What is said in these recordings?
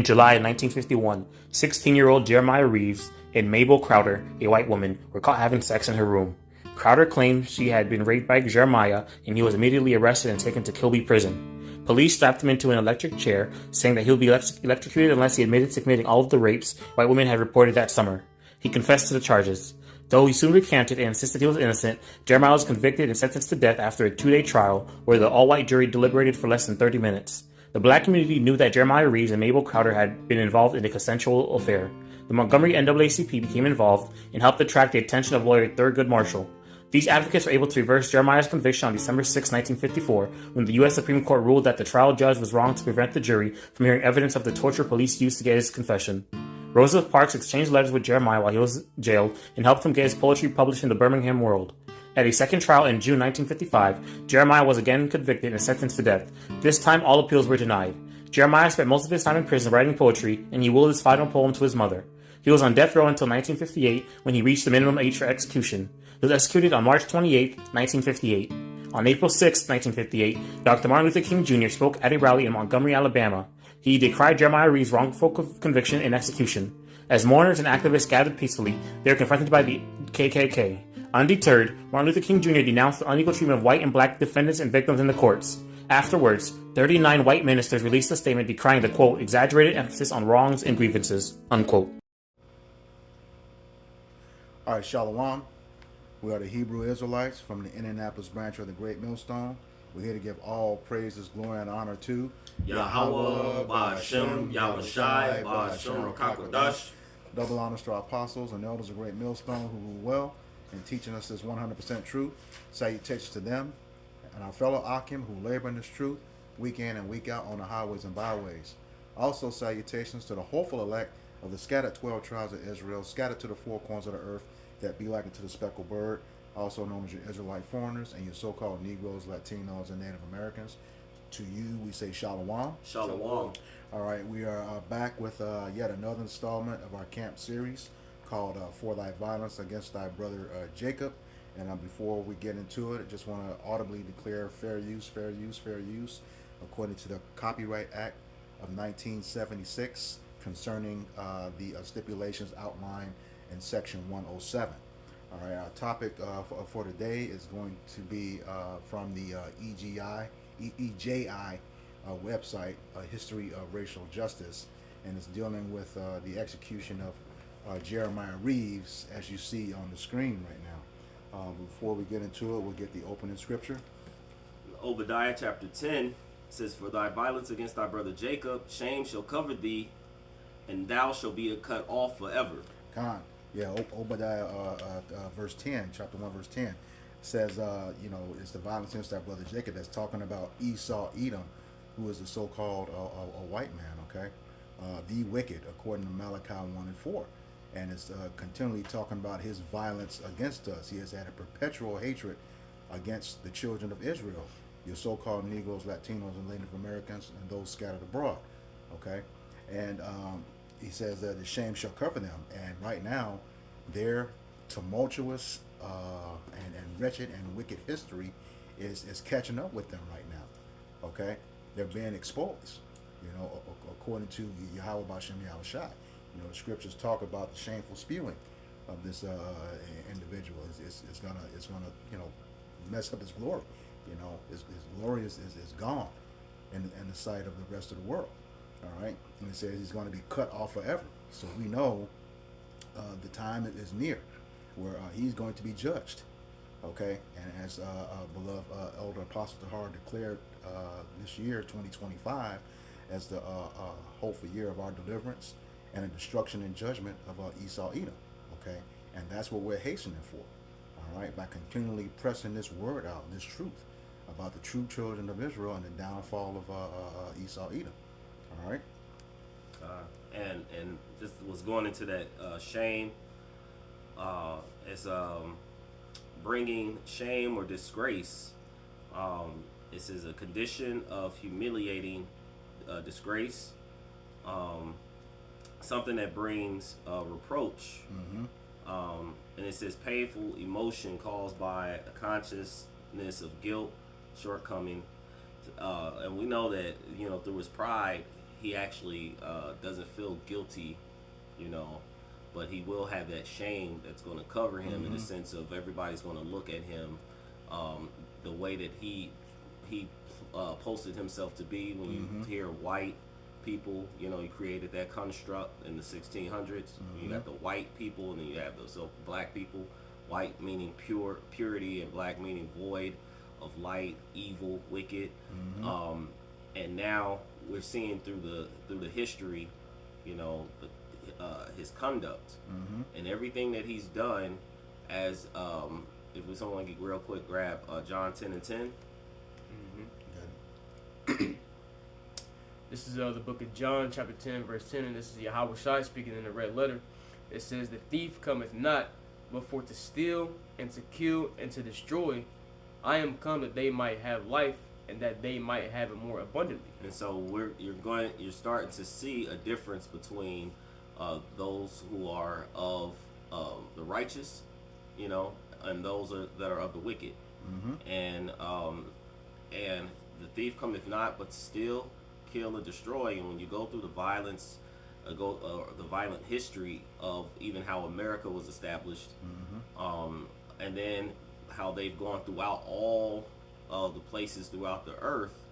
July 1951, 16-year-old Jeremiah Reeves and Mabel Crowder, a white woman, were caught having sex in her room. Crowder claimed she had been raped by Jeremiah, and he was immediately arrested and taken to Kilby Prison. Police strapped him into an electric chair, saying that he would be electrocuted unless he admitted to committing all of the rapes white women had reported that summer. He confessed to the charges. Though he soon recanted and insisted he was innocent, Jeremiah was convicted and sentenced to death after a 2-day trial where the all-white jury deliberated for less than 30 minutes. The black community knew that Jeremiah Reeves and Mabel Crowder had been involved in a consensual affair. The Montgomery NAACP became involved and helped attract the attention of lawyer Thurgood Marshall. These advocates were able to reverse Jeremiah's conviction on December 6, 1954, when the U.S. Supreme Court ruled that the trial judge was wrong to prevent the jury from hearing evidence of the torture police used to get his confession. Rosa Parks exchanged letters with Jeremiah while he was jailed and helped him get his poetry published in the Birmingham World. At a second trial in June 1955, Jeremiah was again convicted and sentenced to death. This time, all appeals were denied. Jeremiah spent most of his time in prison writing poetry, and he willed his final poem to his mother. He was on death row until 1958, when he reached the minimum age for execution. He was executed on March 28, 1958. On April 6, 1958, Dr. Martin Luther King Jr. spoke at a rally in Montgomery, Alabama. He decried Jeremiah Reeves' wrongful conviction and execution. As mourners and activists gathered peacefully, they were confronted by the KKK. Undeterred, Martin Luther King Jr. denounced the unequal treatment of white and black defendants and victims in the courts. Afterwards, 39 white ministers released a statement decrying the, quote, exaggerated emphasis on wrongs and grievances, unquote. All right, Shalom. We are the Hebrew Israelites from the Indianapolis branch of the Great Millstone. We're here to give all praises, glory, and honor to Yahweh, Ba'ashem, Yahushai, Ba'ashem, Rakakwadash. Double honors to our apostles and elders of Great Millstone who rule well in teaching us this 100% truth. Salutations to them and our fellow Akim who labor in this truth week in and week out on the highways and byways. Also salutations to the hopeful elect of the scattered 12 tribes of Israel, scattered to the four corners of the earth, that be like unto the speckled bird, also known as your Israelite foreigners and your so-called Negroes, Latinos, and Native Americans. To you, we say Shalom. Shalom. All right, we are back with yet another installment of our camp series called For Thy Violence Against Thy Brother Jacob. And before we get into it, I just want to audibly declare fair use, according to the Copyright Act of 1976 concerning the stipulations outlined in Section 107. All right, our topic for today is going to be from the EJI website, History of Racial Justice, and it's dealing with the execution of Jeremiah Reeves, as you see on the screen right now. Before we get into it, we'll get the opening scripture. Obadiah chapter 10 says, For thy violence against thy brother Jacob, shame shall cover thee, and thou shalt be cut off forever. Khan. Yeah, Obadiah verse 10, chapter 1, verse 10 says, it's the violence against our brother Jacob. That's talking about Esau, Edom, who is the so-called a white man, okay? The wicked, according to Malachi 1 and 4. And it's continually talking about his violence against us. He has had a perpetual hatred against the children of Israel, your so-called Negroes, Latinos, and Native Americans, and those scattered abroad, okay? And he says that the shame shall cover them. And right now, their tumultuous and wretched and wicked history is catching up with them right now. Okay, they're being exposed. According to Yahweh Ba'ashem Yahushai, the scriptures talk about the shameful spewing of this individual. It's gonna mess up his glory. His glory is gone in the sight of the rest of the world. All right, and it says he's going to be cut off forever. So we know the time is near where he's going to be judged. Okay, and as beloved elder Apostle Tahar declared this year, 2025, as the hopeful year of our deliverance and the destruction and judgment of Esau, Edom. Okay, and that's what we're hastening for. All right, by continually pressing this word out, this truth about the true children of Israel and the downfall of Esau, Edom. All right. And just was going into that shame. It's bringing shame or disgrace. This is a condition of humiliating disgrace. Something that brings reproach. Mm-hmm. And it says painful emotion caused by a consciousness of guilt, shortcoming. And we know that, through his pride, he actually doesn't feel guilty, you know, but he will have that shame that's going to cover him in the sense of everybody's going to look at him the way that he posted himself to be. When you hear white people, you know, he created that construct in the 1600s. You got the white people, and then you have the black people. White meaning purity, and black meaning void of light, evil, wicked. And now we're seeing through the history, you know, his conduct and everything that he's done. As if we someone get real quick, grab John 10 and 10. This is the book of John, chapter 10, verse 10, and this is Yahweh Shai speaking in the red letter. It says, "The thief cometh not, but for to steal, and to kill, and to destroy. I am come that they might have life, and that they might have it more abundantly." And so you're starting to see a difference between those who are of the righteous, you know, and those that are of the wicked. And the thief cometh not, but to steal, kill, and destroy. And when you go through the violence, the violent history of even how America was established, and then how they've gone throughout all of the places throughout the earth,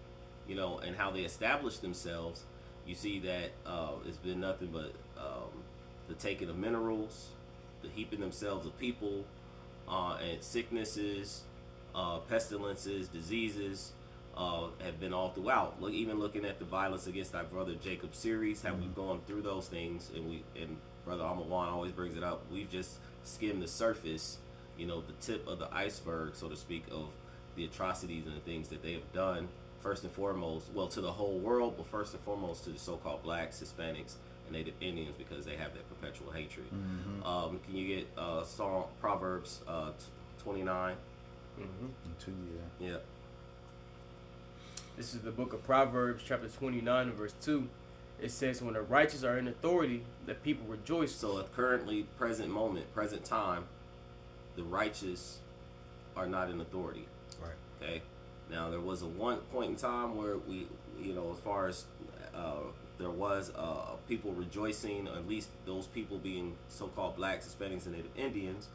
you know, and how they established themselves, you see that it's been nothing but the taking of minerals, the heaping themselves of people, and sicknesses, pestilences, diseases, have been all throughout. Even looking at the violence against thy brother Jacob series, have we gone through those things? And Brother Amawan always brings it up. We've just skimmed the surface, you know, the tip of the iceberg, so to speak, of the atrocities and the things that they have done. First and foremost, well, to the whole world, but first and foremost to the so-called blacks, Hispanics, and Native Indians, because they have that perpetual hatred. Can you get Proverbs 29? 2, Yeah. This is the book of Proverbs, chapter 29, verse 2. It says, "When the righteous are in authority, the people rejoice." So at currently, present moment, present time, the righteous are not in authority. Right. Okay. Now there was a one point in time where we, you know, as far as there was people rejoicing, at least those people being so-called blacks, Hispanics, and Native Indians,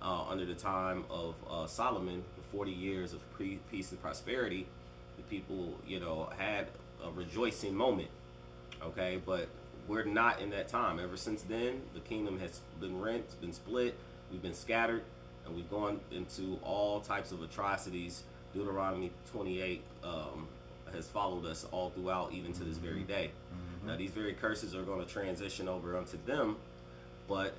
under the time of Solomon, the 40 years of peace and prosperity. The people, you know, had a rejoicing moment. Okay, but we're not in that time. Ever since then, the kingdom has been rent, it's been split, we've been scattered, and we've gone into all types of atrocities. Deuteronomy 28 has followed us all throughout, even to this very day. Now, these very curses are going to transition over unto them, but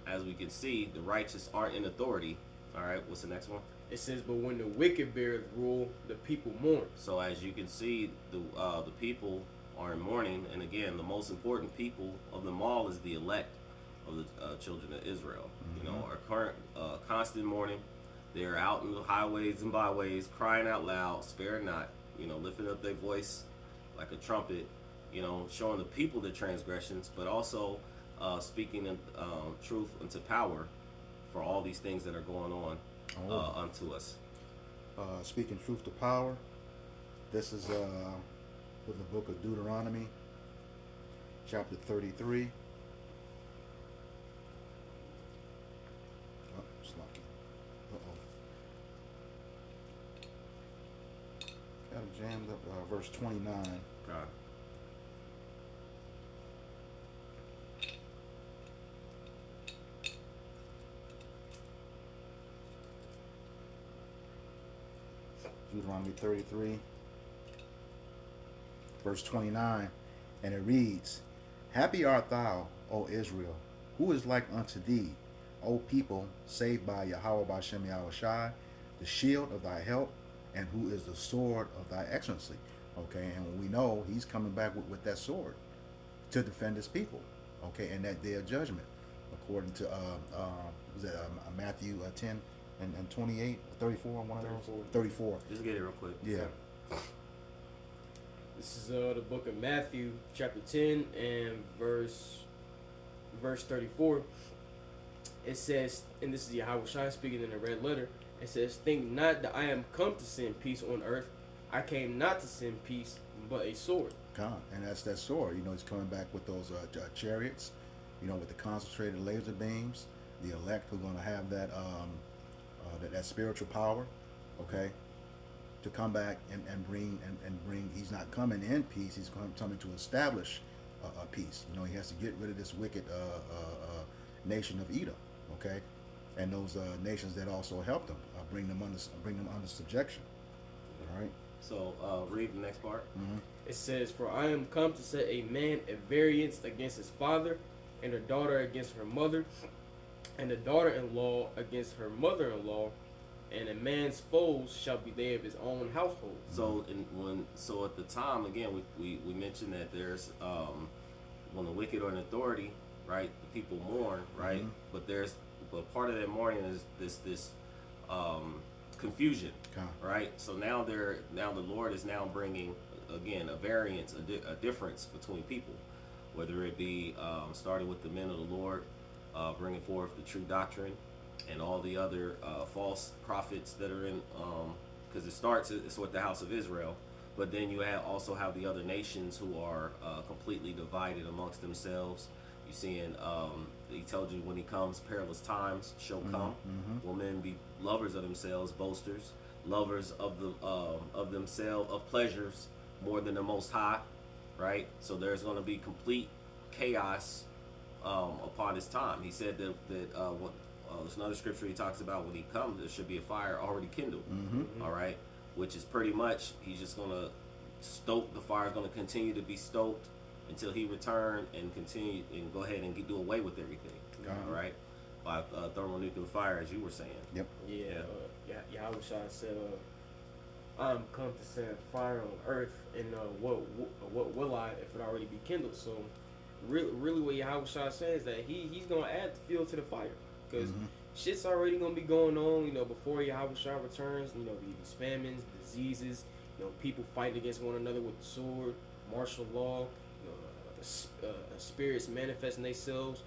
as we can see, the righteous aren't in authority. All right, what's the next one? It says, "But when the wicked beareth rule, the people mourn." So as you can see, the people are in mourning, and again, the most important people of them all is the elect of the children of Israel. You know, are current constant mourning. They're out in the highways and byways, crying out loud, sparing not. You know, lifting up their voice like a trumpet. You know, showing the people their transgressions, but also speaking in, truth into power for all these things that are going on unto us. Speaking truth to power. This is with the book of Deuteronomy, chapter 33. Oh, it's lucky. Got it jammed up. Verse 29. God. Deuteronomy 33, verse 29, and it reads, "Happy art thou, O Israel, who is like unto thee, O people saved by Yahweh B'Shem Yahushai, the shield of thy help, and who is the sword of thy excellency." Okay, and we know he's coming back with that sword to defend his people. Okay, in that day of judgment, according to Matthew 10 and 28, 34, one of those? 34. Just get it real quick. Yeah. This is the book of Matthew, chapter 10 and verse 34. It says, and this is Yahweh Shai speaking in the red letter, it says, "Think not that I am come to send peace on earth. I came not to send peace, but a sword." And that's that sword. He's coming back with those chariots, with the concentrated laser beams. The elect who are going to have that spiritual power, okay, to come back and bring. He's not coming in peace. He's coming to establish a peace. He has to get rid of this wicked nation of Edom, okay, and those nations that also helped him bring them under subjection. All right. So read the next part. Mm-hmm. It says, "For I am come to set a man at variance against his father, and a daughter against her mother, and a daughter-in-law against her mother-in-law, and a man's foes shall be they of his own household." So at the time, again, we mentioned that there's when the wicked are in authority, right, the people mourn, right? Mm-hmm. But part of that mourning is this confusion, Okay. right? So now the Lord is now bringing again a variance, a difference between people, whether it be starting with the men of the Lord, bringing forth the true doctrine, and all the other false prophets that are in, because it's with the house of Israel, but then you also have the other nations who are completely divided amongst themselves. You seeing, he told you when he comes, perilous times shall come. Mm-hmm. Will men be lovers of themselves, boasters, lovers of themselves, of pleasures more than the Most High, right? So there's going to be complete chaos upon his time. He said that there's another scripture he talks about when he comes, there should be a fire already kindled. Mm-hmm. All right, which is pretty much he's just going to stoke the fire is going to continue to be stoked until he return and continue and go ahead and do away with everything. All right, by thermonuclear fire, as you were saying. Yep. Yeah. Yahweh said, "I'm come to set fire on earth, and what will I if it already be kindled?" So, really, what Yahweh says is that he's gonna add fuel to the fire, because shit's already gonna be going on. Before Yahweh returns, these famines, diseases, people fighting against one another with the sword, martial law, spirits manifesting themselves,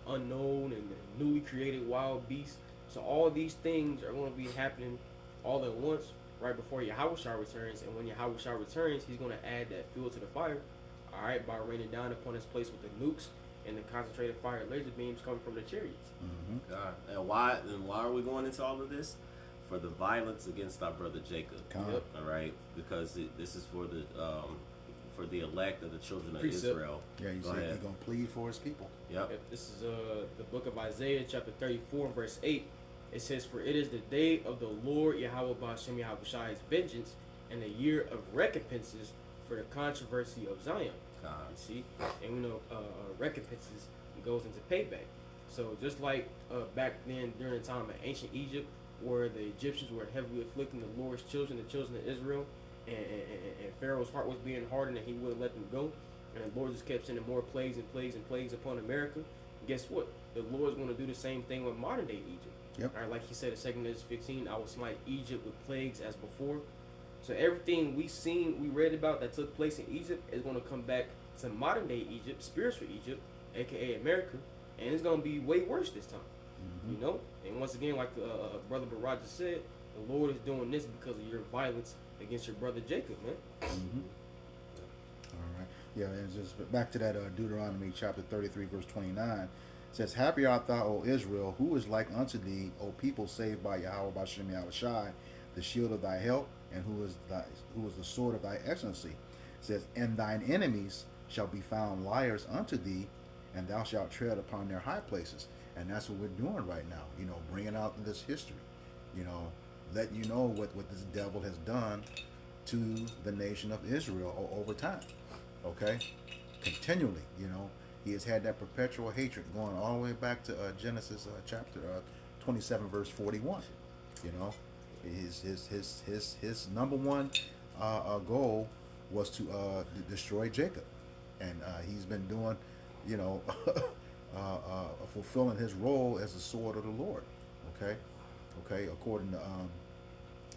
unknown and newly created wild beasts. So all these things are going to be happening all at once, right before Yahweh returns. And when Yahweh returns, he's going to add that fuel to the fire, all right, by raining down upon his place with the nukes and the concentrated fire laser beams coming from the chariots. Mm-hmm. God. And why are we going into all of this? For the violence against our brother Jacob. Yep. All right, because this is for the elect of the children of Precept. Israel. Yeah, he said he's gonna plead for his people. Yep. This is the book of Isaiah, chapter 34, verse 8. It says, "For it is the day of the Lord Yahweh Ba'ashem Yahweh Shai's vengeance, and the year of recompenses for the controversy of Zion." God. You see, and we know recompenses goes into payback. So just like back then during the time of ancient Egypt, where the Egyptians were heavily afflicting the Lord's children, the children of Israel, and Pharaoh's heart was being hardened and he wouldn't let them go, and the Lord just kept sending more plagues and plagues and plagues upon America. Guess what? The Lord's going to do the same thing with modern day Egypt. Yep. All right, like he said in 2 Kings 15, "I will smite Egypt with plagues as before." So everything we read about that took place in Egypt is going to come back to modern day Egypt, spiritual Egypt, aka America, and it's going to be way worse this time. Mm-hmm. And once again, like Brother Baraj just said, the Lord is doing this because of your violence against your brother Jacob, man. Mm-hmm. All right. Yeah, and just back to that Deuteronomy chapter 33, verse 29. It says, "Happy art thou, O Israel, who is like unto thee, O people saved by Yahweh Ba'ashem Yahweh Shai, the shield of thy help, and who is the sword of thy excellency." It says, "And thine enemies shall be found liars unto thee, and thou shalt tread upon their high places." And that's what we're doing right now, bringing out this history, let you know what this devil has done to the nation of Israel over time, okay? Continually, he has had that perpetual hatred going all the way back to Genesis chapter 27, verse 41. His number one goal was to destroy Jacob, and he's been doing, fulfilling his role as the sword of the Lord. Okay, according to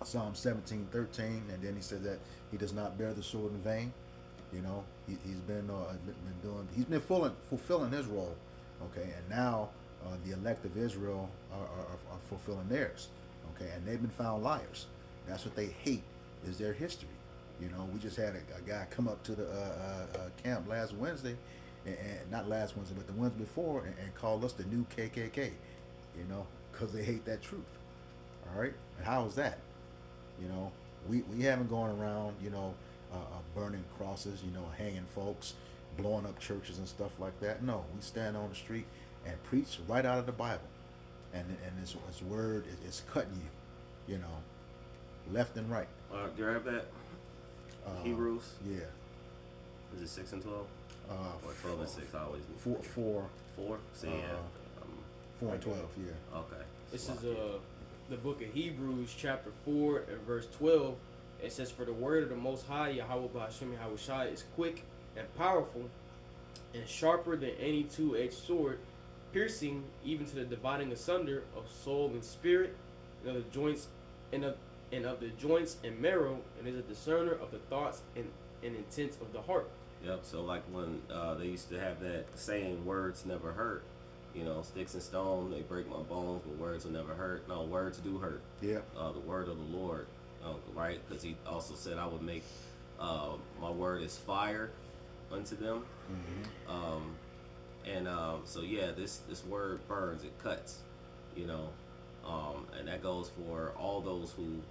Psalm 17:13, and then he said that he does not bear the sword in vain. He's been fulfilling his role. Okay, and now the elect of Israel are fulfilling theirs. Okay, and they've been found liars. That's what they hate, is their history. You know, we just had a guy come up to the camp last Wednesday, and not last Wednesday, but the Wednesday before, and called us the new KKK. You know, because they hate that truth. All right, and how is that? You know, we haven't gone around, burning crosses, hanging folks, blowing up churches and stuff like that. No, we stand on the street and preach right out of the Bible, and this word is cutting you, left and right. Do you have that? Hebrews? Yeah. Is it 6 and 12? Or 12 and 6? I always four, mix it. four, 4? So yeah. 4 and 12. Yeah. Okay. This is the book of Hebrews, chapter 4 and verse 12. It says, "For the word of the Most High, Yahweh B'Hashem Yahweh Shai, is quick and powerful, and sharper than any two-edged sword, piercing even to the dividing asunder of soul and spirit, and of the joints and the joints and marrow, and is a discerner of the thoughts and intents of the heart." Yep. So like when they used to have that saying, "Words never hurt." Sticks and stone, they break my bones, but words will never hurt. No, words do hurt. Yeah. The word of the Lord, right? Because he also said, I would make my word as fire unto them. Mm-hmm. So yeah, this word burns, it cuts, and that goes for all those who,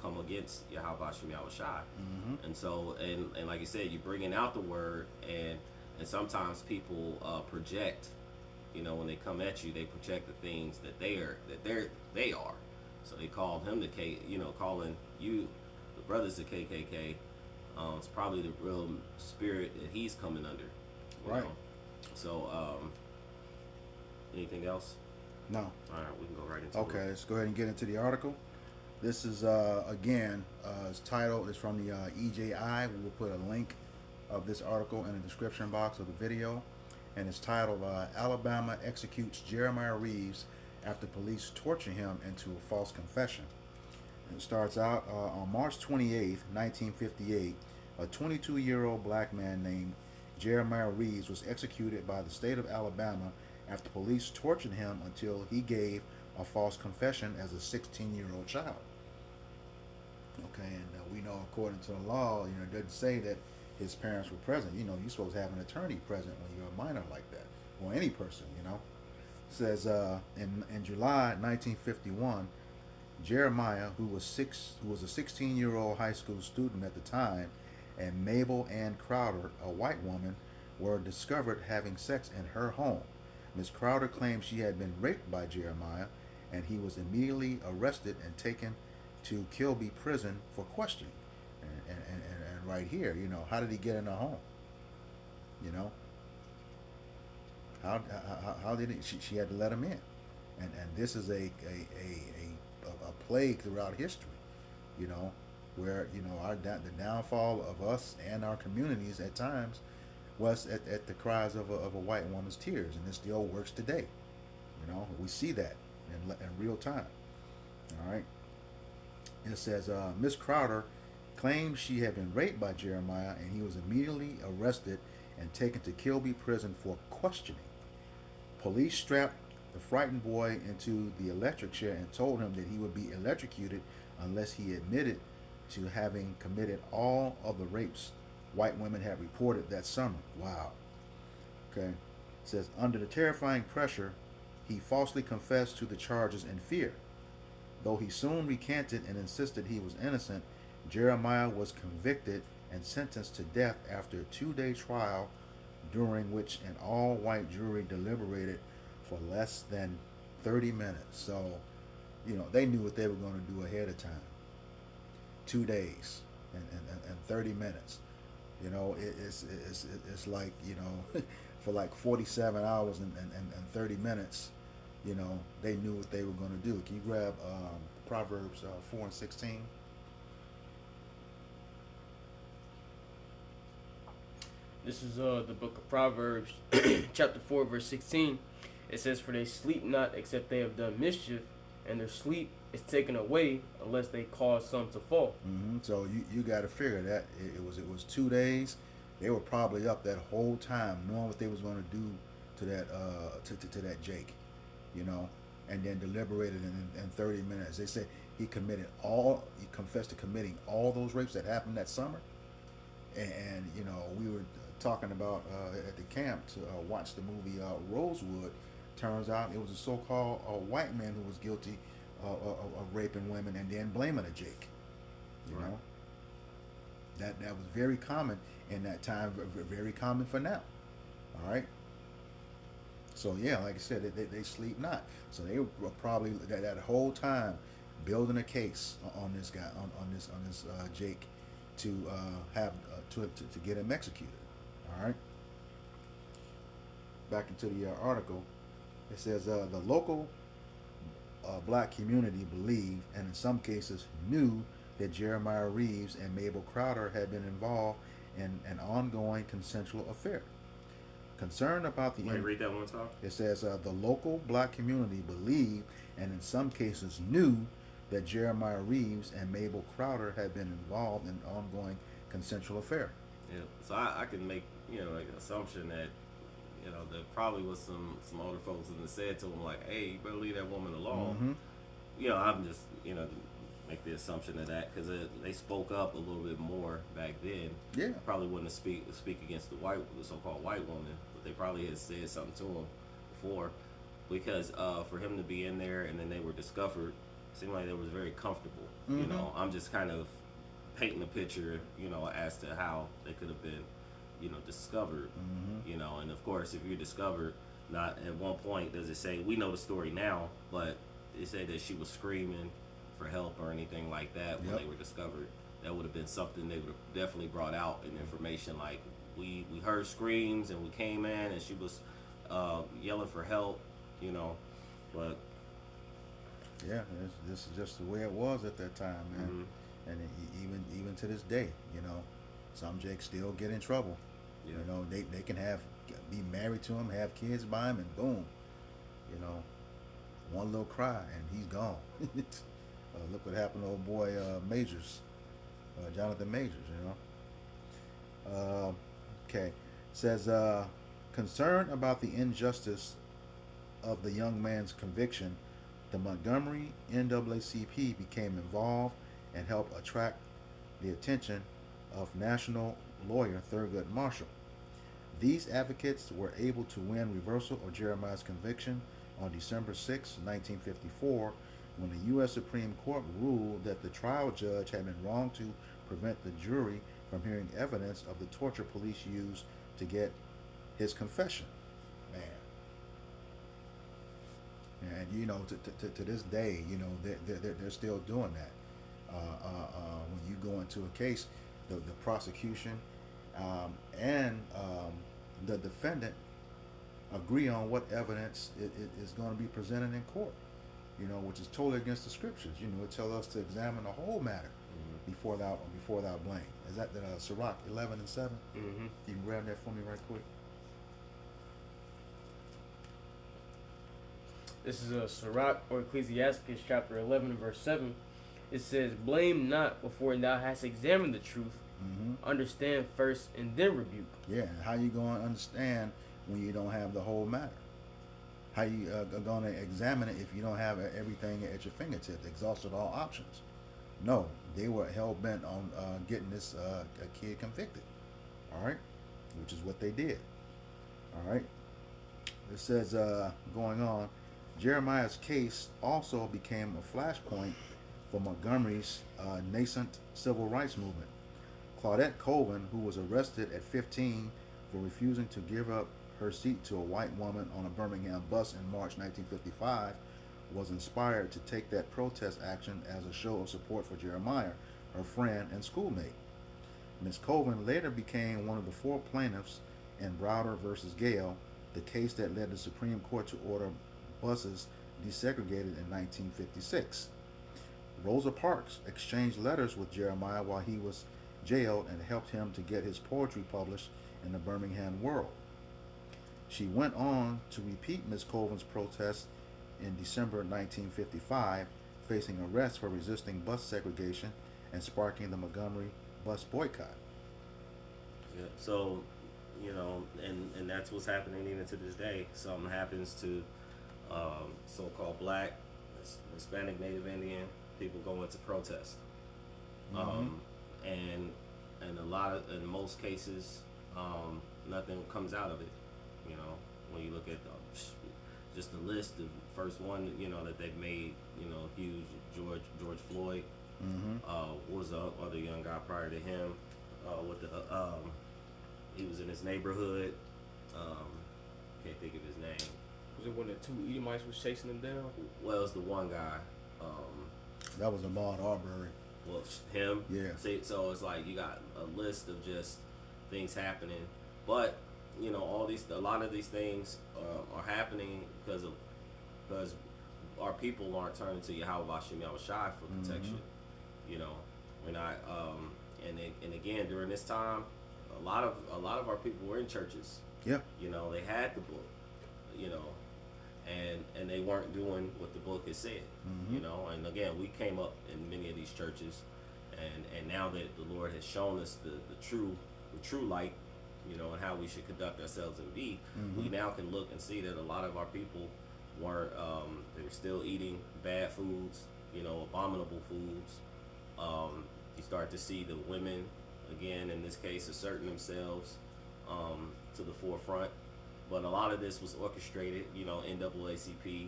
come against Yahweh Shem Yahweh Shai. Mm-hmm. And so, and like you said, you're bringing out the word, and sometimes people project. When they come at you, they project the things that they are. So they call him the K. Calling you, the brothers, the KKK. It's probably the real spirit that he's coming under. Right. Know? So, anything else? No. All right, we can go right into it. Okay, let's go ahead and get into the article. This is again, its title is from the EJI. We will put a link of this article in the description box of the video. And it's titled, Alabama Executes Jeremiah Reeves After Police Torture Him into a False Confession. And it starts out, on March 28th, 1958, a 22-year-old black man named Jeremiah Reeves was executed by the state of Alabama after police tortured him until he gave a false confession as a 16-year-old child. Okay, and we know according to the law, it doesn't say that his parents were present. You're supposed to have an attorney present when you're a minor like that, or any person. It says in July 1951, Jeremiah, who was a 16-year-old high school student at the time, and Mabel Ann Crowder, a white woman, were discovered having sex in her home. Miss Crowder claimed she had been raped by Jeremiah, and he was immediately arrested and taken to Kilby Prison for questioning. And right here, how did he get in her home? How did he? She had to let him in, and this is a plague throughout history, where the downfall of us and our communities at times was at the cries of a white woman's tears, and it still works today. We see that in real time. All right. It says Miss Crowder claimed she had been raped by Jeremiah, and he was immediately arrested and taken to Kilby Prison for questioning. Police strapped the frightened boy into the electric chair and told him that he would be electrocuted unless he admitted to having committed all of the rapes white women had reported that summer. Wow. Okay. It says, under the terrifying pressure, he falsely confessed to the charges in fear. Though he soon recanted and insisted he was innocent, Jeremiah was convicted and sentenced to death after a 2-day trial, during which an all-white jury deliberated for less than 30 minutes. So, they knew what they were going to do ahead of time. 2 days and 30 minutes. It's like, for like 47 hours and 30 minutes, they knew what they were going to do. Can you grab Proverbs 4 and 16? This is the book of Proverbs, chapter 4, verse 16. It says, "For they sleep not except they have done mischief, and their sleep is taken away unless they cause some to fall." Mm-hmm. So you got to figure that it was 2 days. They were probably up that whole time, knowing what they was going to do to that to that Jake, and then deliberated in 30 minutes. They said he confessed to committing all those rapes that happened that summer. And you know, we were talking about at the camp to watch the movie Rosewood. Turns out it was a so-called white man who was guilty of raping women and then blaming a Jake. You know, that was very common in that time, very common for now. All right. So yeah, like I said, they sleep not. So they were probably that whole time building a case on this guy, on this Jake, to have to get him executed. All right. Back into the article, it says the local black community believed, and in some cases knew, that Jeremiah Reeves and Mabel Crowder had been involved in an ongoing consensual affair. Concerned about the read that one time. It says the local black community believed, and in some cases knew, that Jeremiah Reeves and Mabel Crowder had been involved in an ongoing consensual affair. Yeah, so I can make like an assumption that there probably was some older folks that said to him like, "Hey, you better leave that woman alone." Mm-hmm. I'm just make the assumption of that because they spoke up a little bit more back then. Yeah, probably wouldn't speak against the so-called white woman, but they probably had said something to him before, because for him to be in there and then they were discovered, it seemed like they was very comfortable. Mm-hmm. I'm just kind of painting a picture, as to how they could have been, discovered. Mm-hmm. And of course, if you're discovered, not at one point does it say, we know the story now, but it said that she was screaming for help or anything like that when they were discovered. That would have been something they would have definitely brought out in information, like we heard screams and we came in and she was yelling for help, but yeah, this is just the way it was at that time, man. Mm-hmm. And even to this day, some Jakes still get in trouble. Yeah. They can be married to him, have kids by him, and boom, one little cry and he's gone. Look what happened to old boy Majors, Jonathan Majors. Okay, says concerned about the injustice of the young man's conviction, the Montgomery NAACP became involved and helped attract the attention of national lawyer Thurgood Marshall. These advocates were able to win reversal of Jeremiah's conviction on December 6, 1954, when the U.S. Supreme Court ruled that the trial judge had been wrong to prevent the jury from hearing evidence of the torture police used to get his confession. Man. And to this day, they're still doing that. When you go into a case, the prosecution and the defendant agree on what evidence is going to be presented in court, which is totally against the scriptures. It tells us to examine the whole matter before thou blame. Is that Sirach 11 and 7? Mm-hmm. You can grab that for me right quick. This is Sirach or Ecclesiasticus chapter 11 and verse 7. It says, "Blame not before thou hast examined the truth. Mm-hmm. Understand first and then rebuke." Yeah, how you going to understand when you don't have the whole matter? How you going to examine it if you don't have everything at your fingertips, exhausted all options? No, they were hell-bent on getting this kid convicted. All right? Which is what they did. All right? It says, going on, Jeremiah's case also became a flashpoint for Montgomery's nascent civil rights movement. Claudette Colvin, who was arrested at 15 for refusing to give up her seat to a white woman on a Birmingham bus in March 1955, was inspired to take that protest action as a show of support for Jeremiah, her friend and schoolmate. Ms. Colvin later became one of the 4 plaintiffs in Browder versus Gale, the case that led the Supreme Court to order buses desegregated in 1956. Rosa Parks exchanged letters with Jeremiah while he was jailed and helped him to get his poetry published in the Birmingham World. She went on to repeat Ms. Colvin's protest in December 1955, facing arrest for resisting bus segregation and sparking the Montgomery bus boycott. Yeah, so, and that's what's happening even to this day. Something happens to so-called black, Hispanic, Native Indian people go into protest. Mm-hmm. And in most cases, nothing comes out of it. You know, when you look at just the list, the first one, that they've made, huge, George Floyd. Mm-hmm. Was the other young guy prior to him? With the he was in his neighborhood. Can't think of his name. Was it when the two Edomites was chasing them down? Well, it's the one guy. That was Ahmaud Arbery. Well, him. Yeah. See, so it's like you got a list of just things happening, but a lot of these things are happening because our people aren't turning to Yahweh Bashim Yahushai for protection. We're not. And again, during this time, a lot of our people were in churches. Yeah. They had the book. And they weren't doing what the book has said. And again, we came up in many of these churches, and now that the Lord has shown us the true light, and how we should conduct ourselves and be, we now can look and see that a lot of our people weren't. They were still eating bad foods, abominable foods. You start to see the women, again in this case, asserting themselves to the forefront. But a lot of this was orchestrated, NAACP,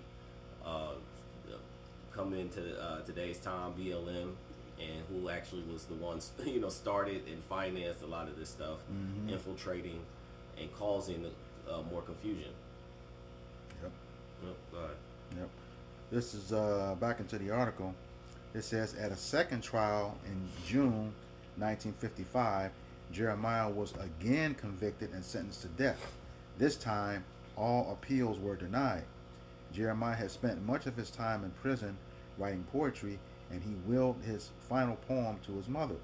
coming into today's time, BLM, and who actually was the ones, started and financed a lot of this stuff, infiltrating and causing more confusion. Yep. Go ahead. Yep. This is back into the article. It says, at a second trial in June 1955, Jeremiah was again convicted and sentenced to death. This time, all appeals were denied. Jeremiah had spent much of his time in prison writing poetry, and he willed his final poem to his mother.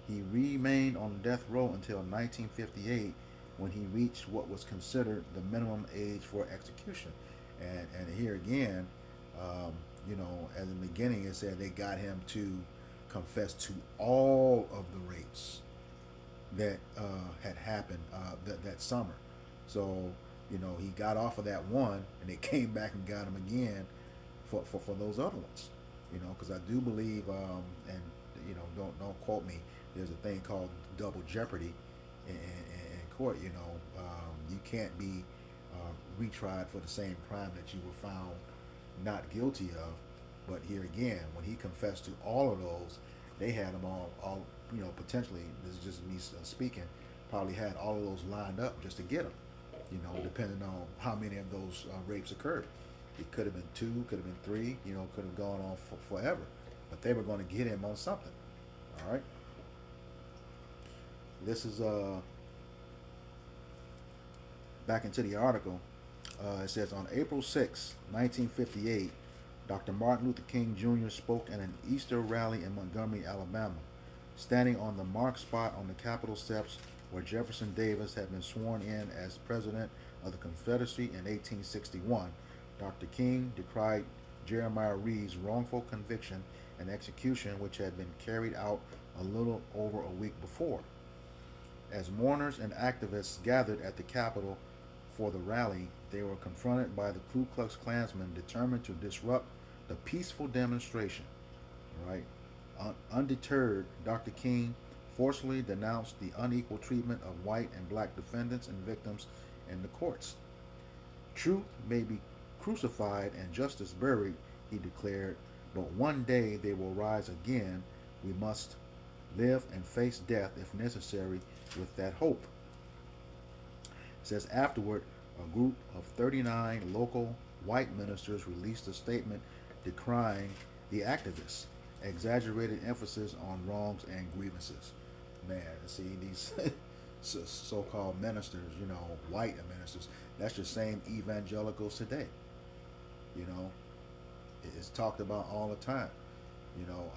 He remained on death row until 1958, when he reached what was considered the minimum age for execution. And here again, at the beginning it said they got him to confess to all of the rapes that had happened that summer. So, he got off of that one, and they came back and got him again for those other ones. Because I do believe, and don't quote me, there's a thing called double jeopardy in court. You can't be retried for the same crime that you were found not guilty of. But here again, when he confessed to all of those, they had them all potentially, this is just me speaking, probably had all of those lined up just to get him. Depending on how many of those rapes occurred. It could have been 2, could have been 3, could have gone on forever. But they were going to get him on something. All right. This is back into the article. It says, on April 6, 1958, Dr. Martin Luther King Jr. spoke at an Easter rally in Montgomery, Alabama. Standing on the marked spot on the Capitol steps where Jefferson Davis had been sworn in as President of the Confederacy in 1861, Dr. King decried Jeremiah Reeves' wrongful conviction and execution, which had been carried out a little over a week before. As mourners and activists gathered at the Capitol for the rally, they were confronted by the Ku Klux Klansmen determined to disrupt the peaceful demonstration. Right? Undeterred, Dr. King forcefully denounced the unequal treatment of white and black defendants and victims in the courts. Truth may be crucified and justice buried, he declared, but one day they will rise again. We must live and face death if necessary with that hope. It says afterward, a group of 39 local white ministers released a statement decrying the activists, exaggerated emphasis on wrongs and grievances. Man, see these so-called ministers, white ministers, that's the same evangelicals today. It's talked about all the time.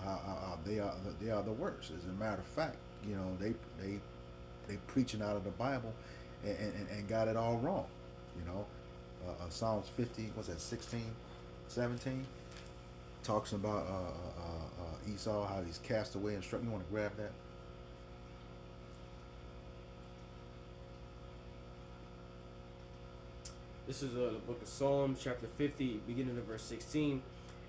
How they are the worst. As a matter of fact, they preaching out of the Bible and got it all wrong. Psalms 50, what's that, 16, 17, talks about Esau, how he's cast away and struck. You want to grab that? This is the book of Psalms, chapter 50, beginning of verse 16.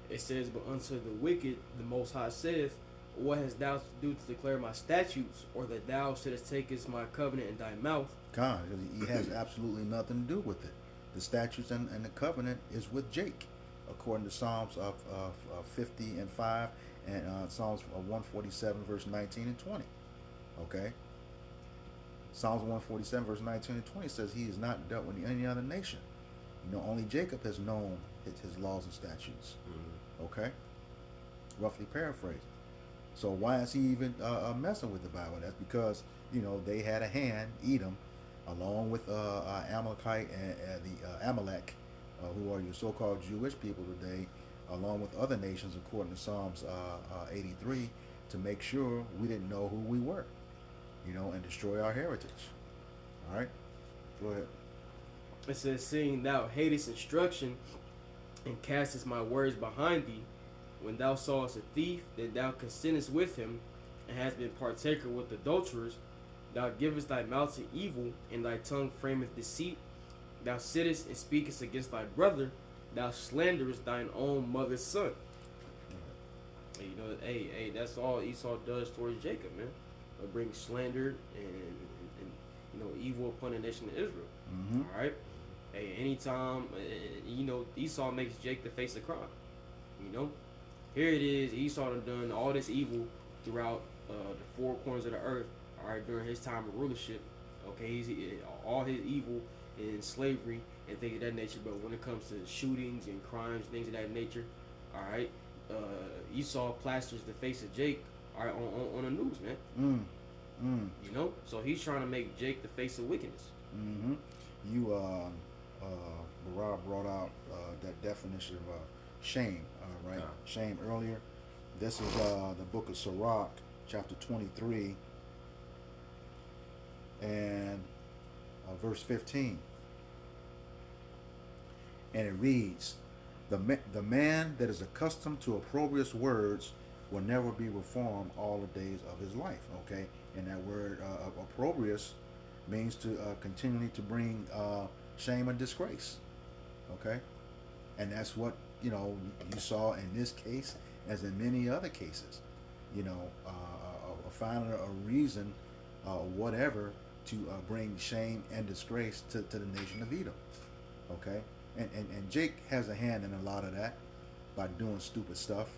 It says, "But unto the wicked the Most High saith, What hast thou to do to declare my statutes, or that thou shouldest take my covenant in thy mouth?" God, he has absolutely nothing to do with it. The statutes and the covenant is with Jake, according to Psalms of 50 and 5 and Psalms 147, verse 19 and 20. Okay? Psalms 147, verse 19 and 20 says he has not dealt with any other nation. Only Jacob has known his laws and statutes. Mm-hmm. Okay? Roughly paraphrased. So why is he even messing with the Bible? That's because, they had a hand, Edom, along with Amalekite and the Amalek, who are your so-called Jewish people today, along with other nations, according to Psalms 83, to make sure we didn't know who we were, and destroy our heritage. All right? Go ahead. It says, "Seeing thou hatest instruction, and castest my words behind thee, when thou sawest a thief, that thou consentest with him, and hast been partaker with adulterers, thou givest thy mouth to evil, and thy tongue frameth deceit. Thou sittest and speakest against thy brother, thou slanderest thine own mother's son." Hey, that's all Esau does towards Jacob, man. Bring slander and evil upon the nation of Israel. Mm-hmm. All right. Hey, anytime Esau makes Jake the face of crime. Here it is. Esau done all this evil throughout the four corners of the earth. All right, during his time of rulership. Okay, all his evil and slavery and things of that nature. But when it comes to shootings and crimes, things of that nature, all right, Esau plasters the face of Jake. All right, on the news, man. So he's trying to make Jake the face of wickedness. Mm-hmm. Barab brought out that definition of shame, right? Yeah. Shame earlier. This is the book of Sirach, chapter 23, and verse 15. And it reads, the man that is accustomed to opprobrious words will never be reformed all the days of his life. Okay? And that word opprobrious means to continually to bring shame and disgrace. Okay? And that's what, you saw in this case as in many other cases. Finding a reason, whatever, to bring shame and disgrace to the nation of Edom. Okay? And Jake has a hand in a lot of that by doing stupid stuff,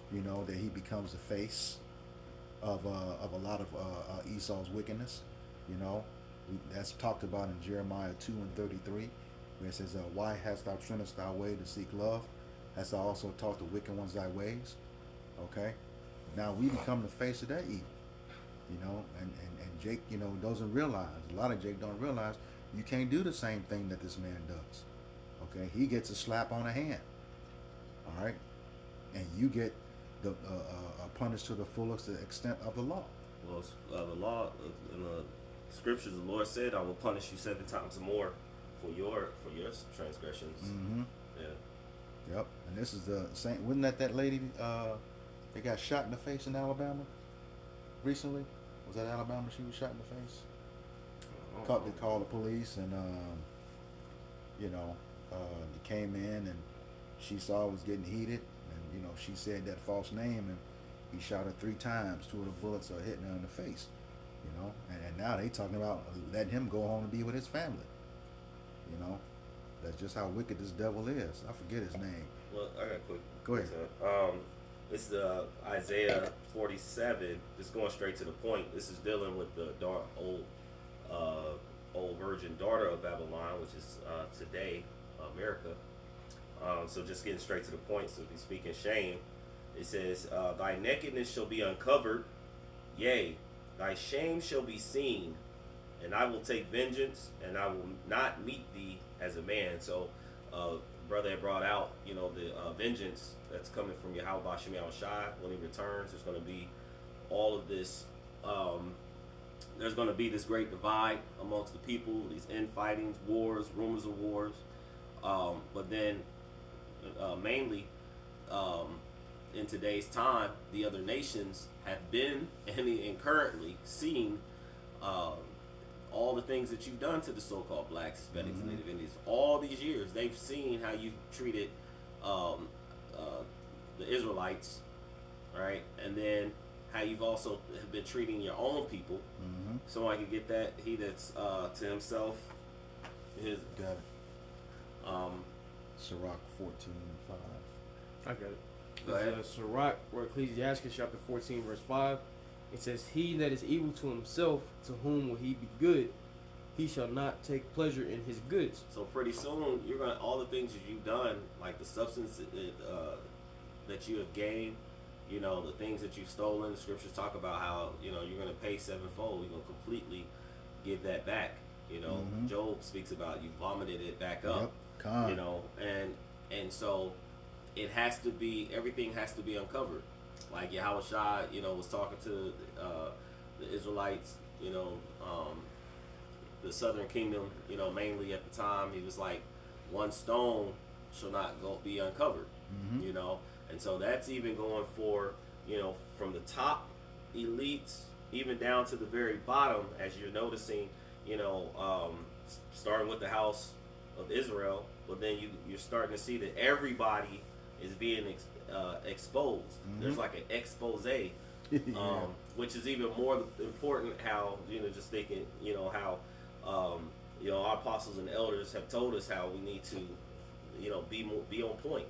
that he becomes the face of a lot of Esau's wickedness. That's talked about in Jeremiah 2 and 33, where it says, "Why hast thou turnest thy way to seek love? Hast thou also taught the wicked ones thy ways?" Okay? Now we become the face of that evil. And Jake, doesn't realize, a lot of Jake don't realize, you can't do the same thing that this man does. Okay? He gets a slap on the hand. All right? And you get the punished to the fullest extent of the law. Well, the law in the scriptures, the Lord said, "I will punish you 7 times more for your transgressions." Mm-hmm. Yeah. Yep. And this is the same. Wasn't that lady? They got shot in the face in Alabama recently. Was that Alabama? She was shot in the face. They called the police, and they came in, and she saw it was getting heated, and she said that false name, and he shot her 3 times. 2 of the bullets are hitting her in the face. And now they talking about letting him go home and be with his family. That's just how wicked this devil is. I forget his name. Well, I got a quick. Go ahead. It's Isaiah 47. Just going straight to the point. This is dealing with the old virgin daughter of Babylon, which is today America. So just getting straight to the point. So he's speaking shame. It says, "Thy nakedness shall be uncovered, yea, thy shame shall be seen, and I will take vengeance, and I will not meet thee as a man." So, brother had brought out, the vengeance that's coming from Yahweh Shem Shai when he returns. There's going to be all of this. There's going to be this great divide amongst the people, these infightings, wars, rumors of wars. But then, mainly, in today's time, the other nations have been and currently seen all the things that you've done to the so-called blacks, Hispanics, and Native Indians. All these years, they've seen how you've treated the Israelites, right? And then how you've also have been treating your own people. Someone can get that. He that's to himself. His Got it. Sirach 14:5. I got it. Go ahead. Sirach, or Ecclesiastes chapter 14, verse 5. It says, "He that is evil to himself, to whom will he be good? He shall not take pleasure in his goods." So pretty soon, you're gonna all the things that you've done, like the substance that you have gained, you know, the things that you've stolen. The scriptures talk about how you're gonna pay sevenfold. You're gonna completely give that back. Job speaks about you vomited it back up. Yep. And so it has to be, everything has to be uncovered. Like Yahweh Shai, was talking to the Israelites, the southern kingdom, mainly at the time. He was like, one stone shall not be uncovered, and so that's even going for, from the top elites even down to the very bottom, as you're noticing, starting with the house of Israel, but then you're starting to see that everybody is being exposed. There's like an expose, which is even more important. How just thinking, how our apostles and elders have told us how we need to, be on point.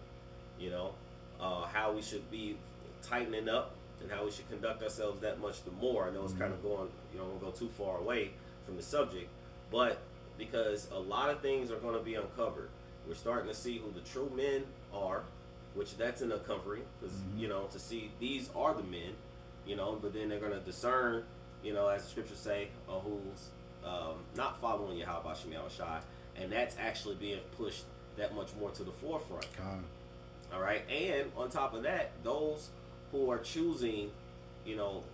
How we should be tightening up and how we should conduct ourselves that much the more. I know it's kind of going, won't go too far away from the subject, but because a lot of things are going to be uncovered, we're starting to see who the true men are, which that's an uncovering, because to see these are the men, but then they're going to discern, as the scriptures say, who's not following Yahweh Shem Shai, and that's actually being pushed that much more to the forefront. All right, and on top of that, those who are choosing,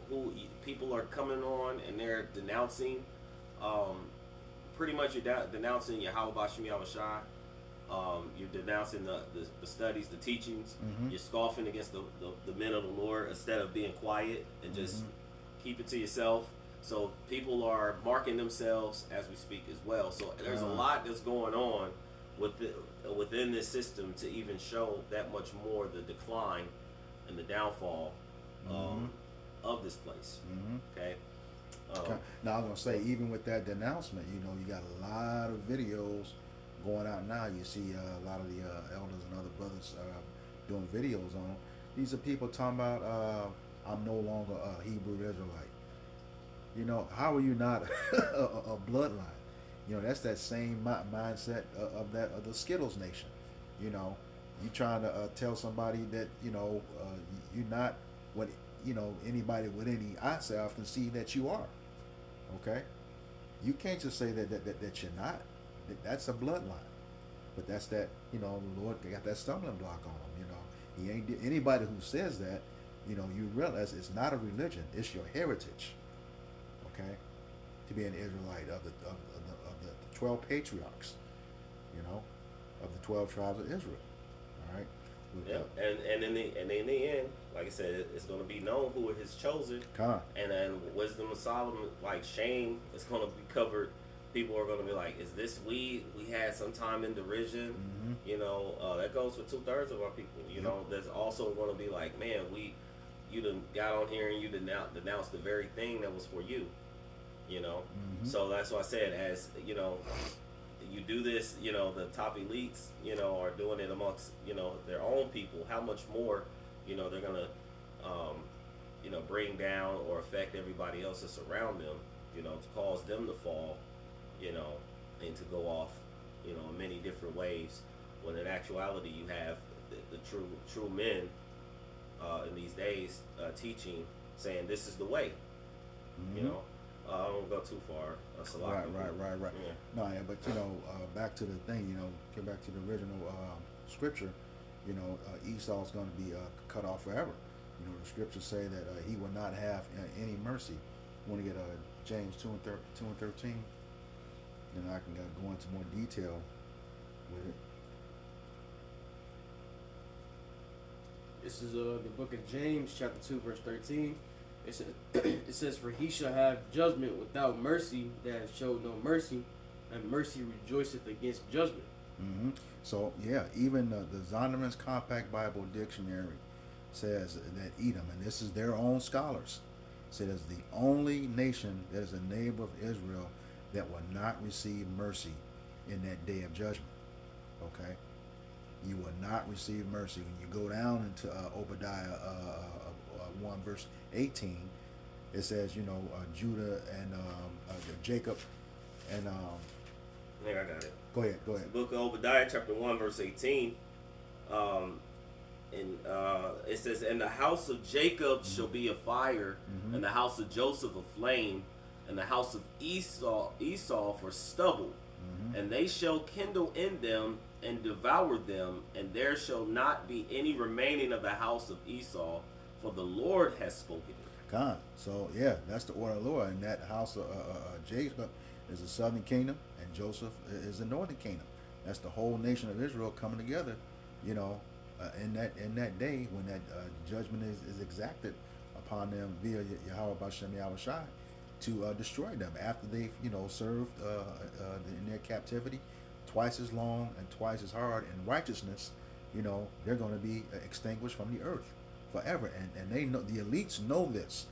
who people are coming on and they're denouncing, pretty much you're denouncing Yahweh Shem Shai. You're denouncing the studies, the teachings. You're scoffing against the men of the Lord instead of being quiet and just keep it to yourself. So people are marking themselves as we speak as well. So there's a lot that's going on within this system to even show that much more the decline and the downfall of this place. Okay. Now I was gonna say, even with that denouncement, you got a lot of videos going out now. You see a lot of the elders and other brothers doing videos on. These are people talking about, I'm no longer a Hebrew Israelite. How are you not a bloodline? That's that same mindset of the Skittles nation. You trying to tell somebody that you're not what anybody with any eyesight can see that you are. Okay, you can't just say that you're not. That's a bloodline, but that's that the Lord got that stumbling block on him. He ain't anybody who says that. You realize it's not a religion; it's your heritage. Okay, to be an Israelite of the 12 patriarchs, of the 12 tribes of Israel. All right. And in the end, like I said, it's going to be known who is his chosen. And then wisdom of Solomon, like shame, is going to be covered. People are going to be like, "Is this we had some time in derision?" That goes for 2/3 of our people. There's also going to be like, "Man, you done got on here and you denounced the very thing that was for you." So that's why I said, as you do this, the top elites, are doing it amongst, their own people. How much more, they're gonna, bring down or affect everybody else that's around them, to cause them to fall, and to go off, in many different ways. When in actuality, you have the true men in these days teaching, saying this is the way, I don't go too far. Right. Yeah. No, yeah, but back to the thing, get back to the original scripture. Esau's going to be cut off forever. The scriptures say that he will not have any mercy. You want to get James 2:13, then I can go into more detail with it. This is the book of James, chapter 2, verse 13. It says, it says, for he shall have judgment without mercy that have showed no mercy, and mercy rejoiceth against judgment. Hmm. So yeah, even the Zondervan's Compact Bible Dictionary says that Edom, and this is their own scholars, says the only nation that is a neighbor of Israel that will not receive mercy in that day of judgment. Okay, you will not receive mercy when you go down into Obadiah 1 verse 18. It says, Judah and Jacob and I think I got it. go ahead. The book of Obadiah, chapter 1, verse 18. And it says, and the house of Jacob shall be a fire, and the house of Joseph a flame, and the house of Esau for stubble. And they shall kindle in them and devour them, and there shall not be any remaining of the house of Esau, for the Lord has spoken it. God. So yeah, that's the order of the Lord. And that house of Jacob is the southern kingdom, and Joseph is the northern kingdom. That's the whole nation of Israel coming together, in that day when that judgment is exacted upon them via Yahweh Bashem Yahweh Shai to destroy them after they've served in their captivity twice as long and twice as hard in righteousness. They're going to be extinguished from the earth forever, and they know, the elites know this,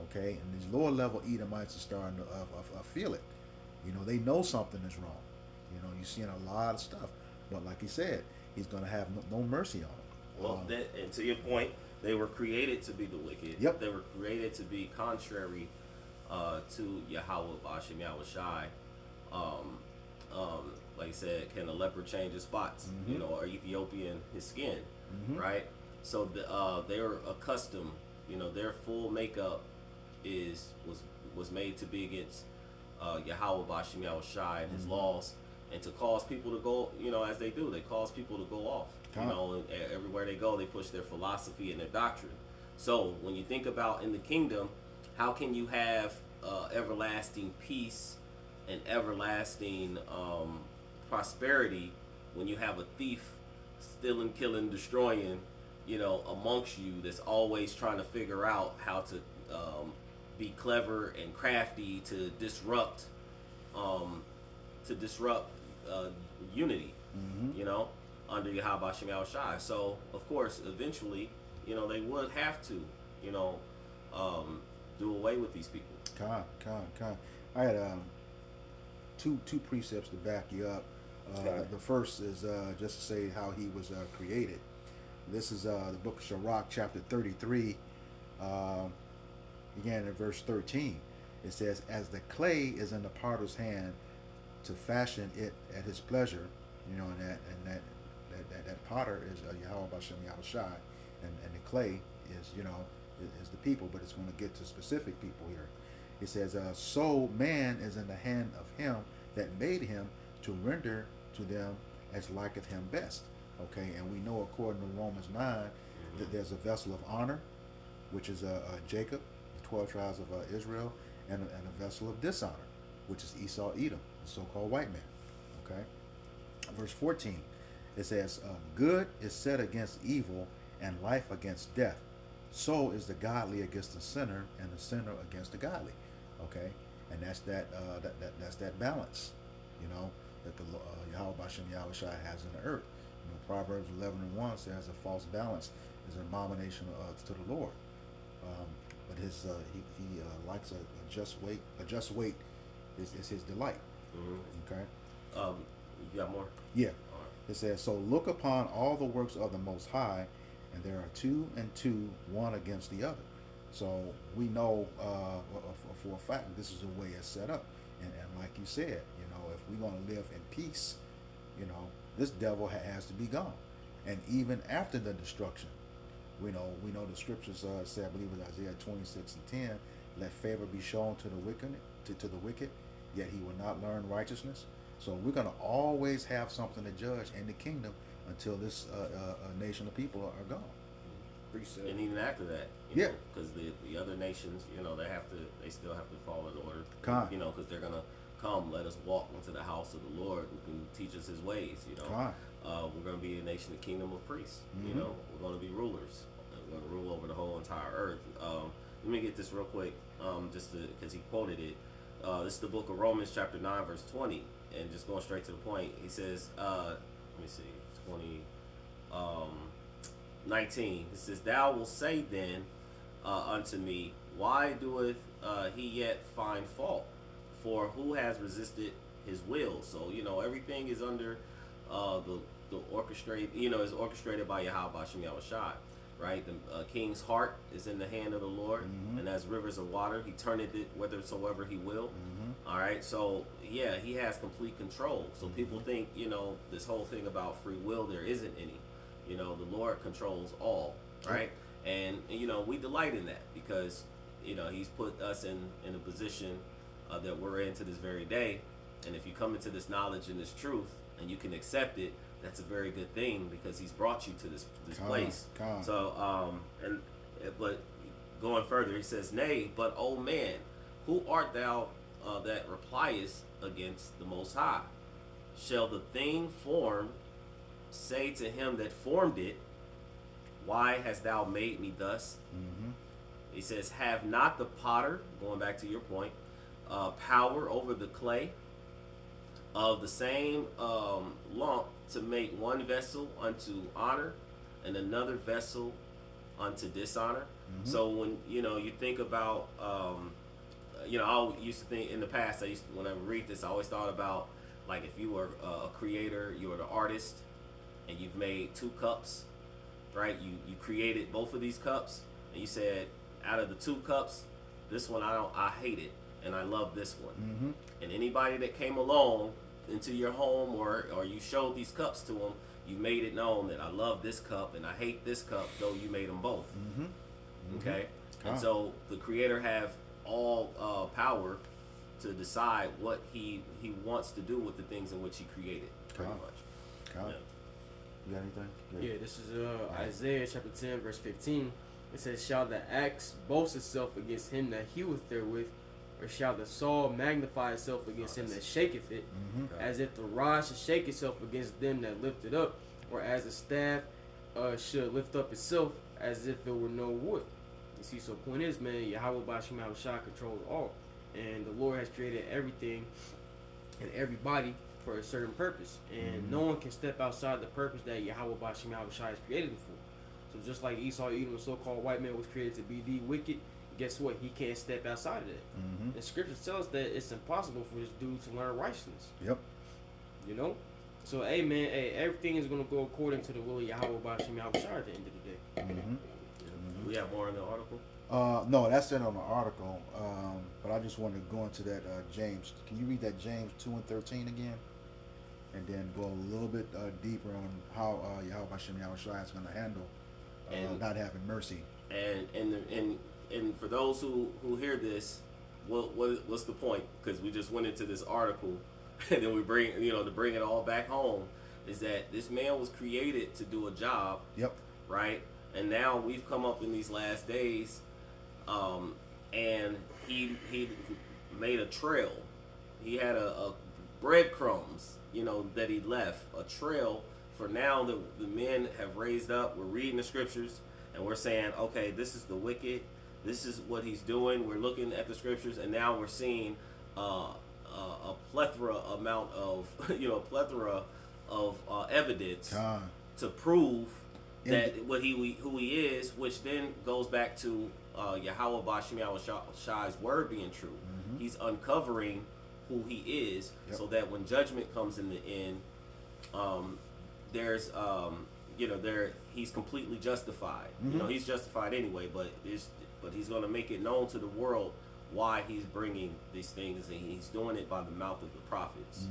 okay, and these lower level Edomites are starting to feel it. They know something is wrong. You're seeing a lot of stuff, but like he said, he's going to have no mercy on them. Well, and to your point, they were created to be the wicked. Yep. They were created to be contrary to Yahweh Bashem Yahweh Shai. Like I said, can a leopard change his spots? Or Ethiopian his skin, right? So they're accustomed. Their full makeup was made to be against Yahweh Bashem Yahweh Shai and his laws, and to cause people to go, as they do, they cause people to go off. And everywhere they go, they push their philosophy and their doctrine. So when you think about in the kingdom, how can you have everlasting peace and everlasting prosperity when you have a thief stealing, killing, destroying, amongst you, that's always trying to figure out how to be clever and crafty to disrupt unity, under Yahweh Bashem Yahweh Shai. So of course, eventually, they would have to, do away with these people. I had two precepts to back you up. The first is just to say how he was created. This is the book of Sirach, chapter 33, began in verse 13. It says, as the clay is in the potter's hand to fashion it at his pleasure, and that potter is Yahweh Bashem Yahweh Shai, and the clay is is the people, but it's going to get to specific people here. It says, so man is in the hand of him that made him to render to them as liketh him best. Okay, and we know according to Romans 9 that there's a vessel of honor, which is Jacob, the 12 tribes of Israel, and a vessel of dishonor, which is Esau, Edom, the so-called white man. Okay, verse 14, it says, good is set against evil, and life against death. So is the godly against the sinner, and the sinner against the godly. Okay, and that's that's that balance, that the Yahweh Bashem Yahweh Shai has in the earth. Proverbs 11:1 says a false balance is an abomination to the Lord. But his he likes a just weight. A just weight is his delight. Okay. You got more? Yeah. All right. It says, so look upon all the works of the Most High, and there are two and two, one against the other. So we know for a fact this is the way it's set up. And like you said, if we're going to live in peace, this devil has to be gone. And even after the destruction, we know the scriptures say, I believe it's Isaiah 26:10, let favor be shown to the wicked, yet he will not learn righteousness. So we're going to always have something to judge in the kingdom until this nation of people are gone. And even after that, because the other nations, they still have to follow the order, because they're gonna come, let us walk into the house of the Lord, who can teach us His ways. We're gonna be a nation, the kingdom of priests. We're gonna be rulers. We're gonna rule over the whole entire earth. let me get this real quick, just because he quoted it. This is the book of Romans, chapter 9, verse 20, and just going straight to the point. He says, let me see, 20, 19. It says, "Thou wilt say then unto me, why doeth he yet find fault? For who has resisted his will?" So, everything is under the orchestrate, is orchestrated by Yahweh Shem Yahushai, right? The king's heart is in the hand of the Lord, and as rivers of water, he turneth it whithersoever he will. All right, so yeah, he has complete control. So people think, this whole thing about free will, there isn't any. The Lord controls all, right? And we delight in that because he's put us in a position that we're in to this very day. And if you come into this knowledge and this truth and you can accept it, that's a very good thing because he's brought you to this place. So but going further, he says, "Nay, but O man, who art thou that repliest against the Most High? Shall the thing formed say to him that formed it, why hast thou made me thus?" He says, "Have not the potter," going back to your point, "power over the clay of the same lump to make one vessel unto honor and another vessel unto dishonor?" So when you think about I used to think in the past, when I read this, I always thought about like if you were a creator, you were the artist, and you've made two cups, right? You created both of these cups, and you said, out of the two cups, this one I hate it, and I love this one. And anybody that came along into your home or you showed these cups to them, you made it known that I love this cup and I hate this cup, though you made them both. Okay, and so the Creator have all power to decide what he wants to do with the things in which he created, pretty much. Yeah. You got anything? Yeah, this is Isaiah chapter 10, verse 15. It says, "Shall the axe boast itself against him that heweth therewith? Or shall the saw magnify itself against him that shaketh it? As if the rod should shake itself against them that lift it up, or as a staff should lift up itself, as if it were no wood." You see, so point is, man, Yahweh Bashim Yahushua controls all. And the Lord has created everything and everybody for a certain purpose. And no one can step outside the purpose that Yahweh Bashim Yahushua has created him for. So just like Esau, Edom, the so-called white man, was created to be the wicked, guess what? He can't step outside of that. The scripture tells us that it's impossible for this dude to learn righteousness. So, hey, man, everything is going to go according to the will of Yahweh Bashim Yahushua at the end of the day. We have more in the article? No, that's it on the article. But I just wanted to go into that James. Can you read that James 2:13 again? And then go a little bit deeper on how Yahweh Hashem Yahushua is going to handle not having mercy. And for those who hear this, what's the point? Because we just went into this article, and then we bring to bring it all back home, is that this man was created to do a job. Right. And now we've come up in these last days, and he made a trail. He had a breadcrumbs, that he left, a trail for now that the men have raised up. We're reading the scriptures, and we're saying, okay, this is the wicked. This is what he's doing. We're looking at the scriptures, and now we're seeing a plethora of evidence to prove that who he is, which then goes back to Yahweh Bashim Yahushua's word being true. He's uncovering who he is, so that when judgment comes in the end, there's he's completely justified. He's justified anyway, but he's going to make it known to the world why he's bringing these things, and he's doing it by the mouth of the prophets.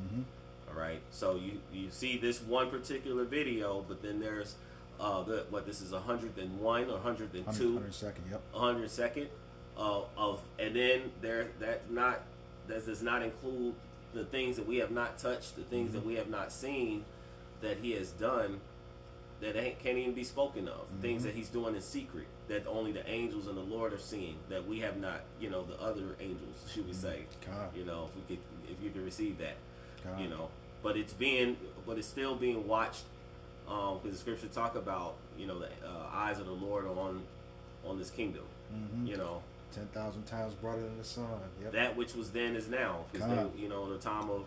All right, so you see this one particular video, but then there's this is 101 or 102 102nd and then that does not include the things that we have not touched, the things that we have not seen that he has done that can't even be spoken of, things that he's doing in secret that only the angels and the Lord are seeing, that we have not, the other angels, should we say, if you could receive that, but it's still being watched. Because the scripture talk about the eyes of the Lord are on this kingdom, 10,000 times brighter than the sun. Yep. That which was then is now. Because Come on. you know, the time of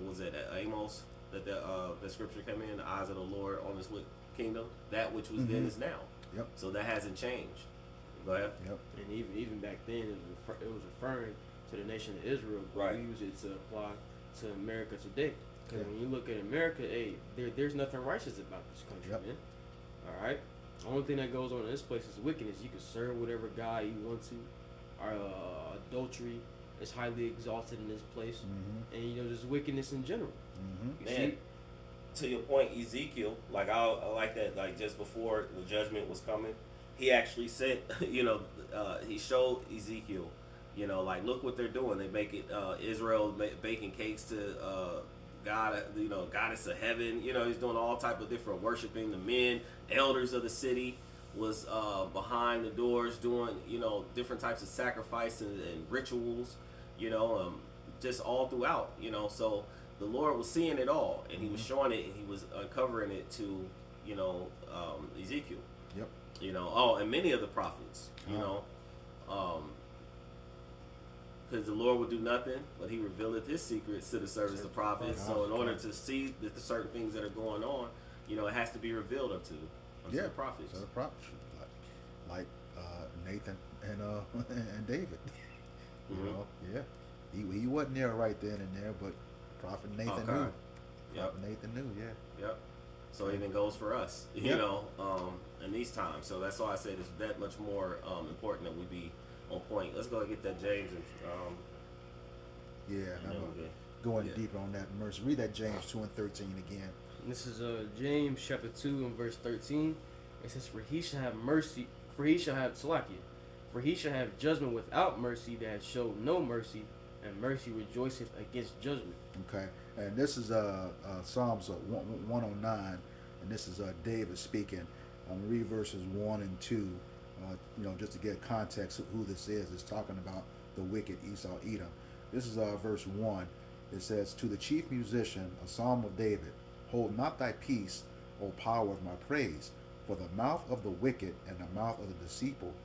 was it Amos that the scripture came in, the eyes of the Lord on this kingdom. That which was then is now. Yep. So that hasn't changed. Go ahead. Yep. And even back then, it was referring to the nation of Israel, but Right. we use it to apply to America today. Because Yeah. when you look at America, hey, there's nothing righteous about this country, Yep. man. All right. The only thing that goes on in this place is wickedness. You can serve whatever God you want to. Our adultery is highly exalted in this place, Mm-hmm. and you know, just wickedness in general. Mm-hmm. You Man, see, to your point, Ezekiel, like I like that, like just before the judgment was coming, he actually said, you know, he showed Ezekiel, you know, like look what they're doing. They make it Israel baking cakes to God, you know, goddess of heaven. You know, he's doing all type of different worshiping. The men, elders of the city, was behind the doors doing, you know, different types of sacrifices and rituals. You know, just all throughout. You know, so the Lord was seeing it all, and he was showing it, and he was uncovering it to, you know, Ezekiel. Yep. You know, and many of the prophets, you know, because the Lord would do nothing, but he revealeth his secrets to the servants, the prophets. So in order to see the certain things that are going on, you know, it has to be revealed unto the prophets. So the prophets, like Nathan and and David. You Mhm. know, yeah. He wasn't there right then and there, but Prophet Nathan knew. Yep. Prophet Nathan knew, yeah. Yep. So it even goes for us, you Yep. know, in these times. So that's why I said it's that much more important that we be on point. Let's go and get that James and Yeah, and and then I'm we'll get- going yeah. deeper on that mercy. Read that James 2:13 again. this is James chapter 2 and verse 13. It says, "For he shall have mercy, for he shall have Salakia, for he shall have judgment without mercy that has showed no mercy, and mercy rejoiceth against judgment." Okay, and this is Psalms 109, and this is David speaking. I'm gonna read verses 1 and 2. You know, just to get context of who this is. It's talking about the wicked Esau Edom. This is verse 1. It says, "To the chief musician, a psalm of David, hold not thy peace, O power of my praise, for the mouth of the wicked and the mouth of the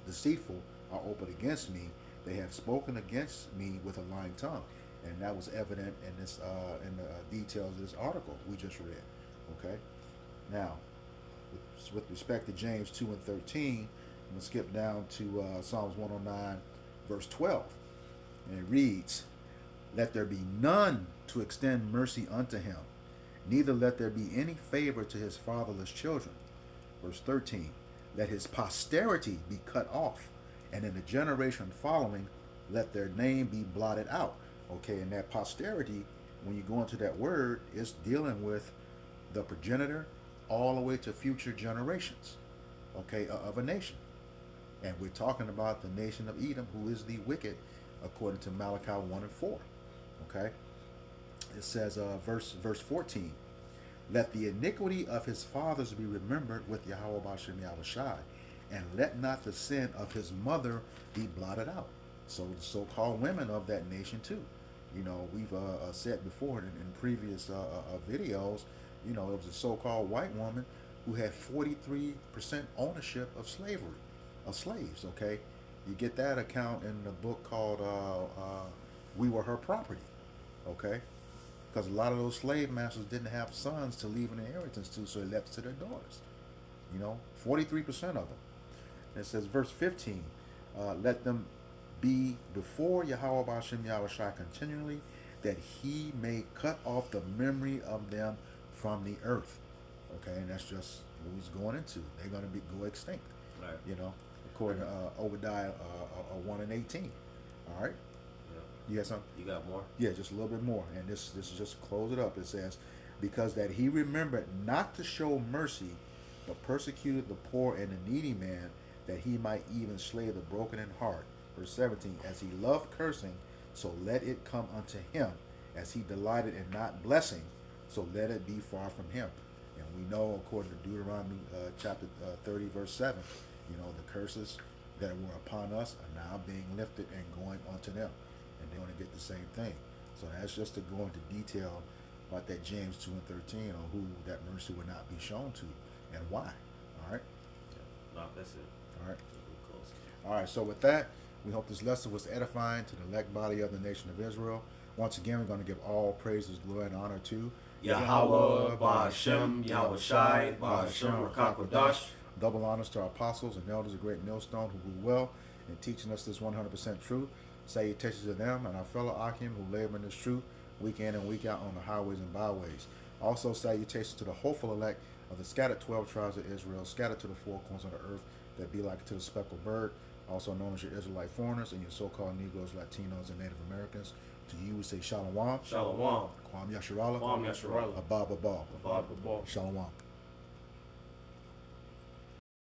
deceitful are open against me. They have spoken against me with a lying tongue." And that was evident in this in the details of this article we just read. Okay, now with respect to James 2 and 13, I'm gonna skip down to Psalms 109, verse 12, and it reads, "Let there be none to extend mercy unto him, neither let there be any favor to his fatherless children." Verse 13, "Let his posterity be cut off, and in the generation following, let their name be blotted out." Okay, and that posterity, when you go into that word, it's dealing with the progenitor all the way to future generations, okay, of a nation. And we're talking about the nation of Edom, who is the wicked, according to Malachi 1 and 4. Okay, it says, verse 14, "Let the iniquity of his fathers be remembered with Yahweh Bashem Yahushai, and let not the sin of his mother be blotted out." So the so-called women of that nation too. You know, we've said before in previous videos, you know, it was a so-called white woman who had 43% ownership of slavery, of slaves. Okay, you get that account in the book called "We Were Her Property." Okay, because a lot of those slave masters didn't have sons to leave an inheritance to, so they left it to their daughters. You know, 43% of them. And it says, verse 15, "Let them be before Yahweh Bashem Yahushai continually, that he may cut off the memory of them from the earth." Okay, and that's just what he's going into. They're going to go extinct. Right. You know, according to Obadiah 1 and 18. All right. Yeah. You got something? You got more? Yeah, just a little bit more. And this is just to close it up. It says, "Because that he remembered not to show mercy, but persecuted the poor and the needy man, that he might even slay the broken in heart." Verse 17, "As he loved cursing, so let it come unto him. As he delighted in not blessing, so let it be far from him." And we know, according to Deuteronomy chapter 30, verse 7, you know, the curses that were upon us are now being lifted and going onto them. And they're going to get the same thing. So that's just to go into detail about that James 2 and 13 on who that mercy would not be shown to and why. All right? No, that's it. All right. We're close. All right, so with that, We hope this lesson was edifying to the elect body of the nation of Israel. Once again, we're going to give all praises, glory, and honor to Yahweh, Ba'ashem, Yahweh Shai, Ba'ashem, Rakakwadash. Double honors to our apostles and elders of Great Millstone who rule well in teaching us this 100% truth. Salutations to them and our fellow Akim who labor in this truth week in and week out on the highways and byways. Also, salutations to the hopeful elect of the scattered 12 tribes of Israel, scattered to the four corners of the earth, that be like to the speckled bird, also known as your Israelite foreigners and your so-called Negroes, Latinos, and Native Americans. To you, we say Shalom. Shalom. Kwam Yasharala. Kwam Yasharala. Abba Babal. Abba Babal. Shalom.